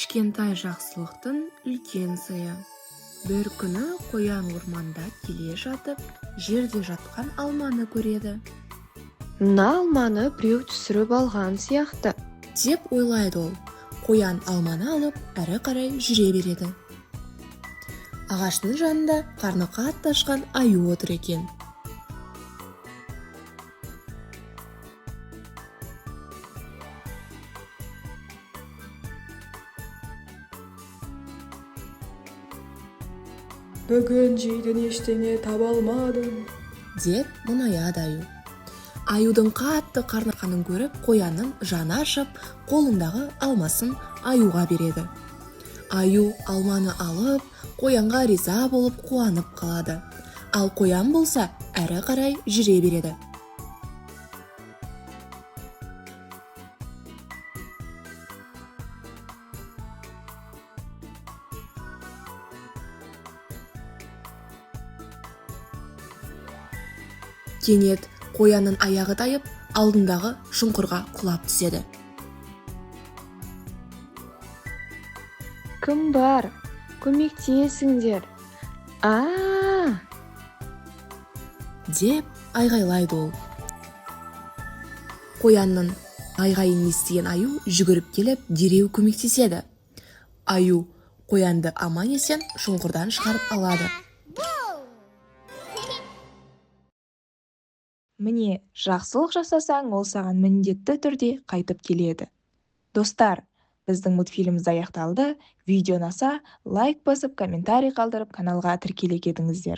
Кішкентай жақсылықтың үлкен сыйы. Бір күні қоян орманда келе жатып, жерде жатқан алманы көреді. Мына алманы біреу түсіріп алған сияқты. Деп ойлайды ол. Қоян алманы алып, әрі қарай жүре береді. Ағаштың жанында қарны қатты ашқан аю отыр екен. Бүгін жейтін ештеңе таба алмадым. Деп мұңаяды аю. Аюдың қатты қарны ашқанын көріп, қоянның жаны ашып, қолындағы алмасын аюға береді. Аю алманы алып, қоянға риза болып қуанып қалады. Ал қоян болса, әрі қарай жүре береді. Кенет қоянның аяғы тайып, алдындағы шұңқырға құлап түседі. Кім бар? Көмектесіңдер. Деп айғайлайды ол. Қоянның айғайын естіген аю жүгіріп келіп, дереу көмектеседі. Аю қоянды аман есен шұңқырдан шығарып алады. Міне, жақсылық жасасаң, ол саған міндетті түрде қайтып келеді. Достар, біздің мультфильміміз аяқталды. Видео ұнаса, лайк басып, комментарий қалдырып, каналға тіркеле кетіңіздер.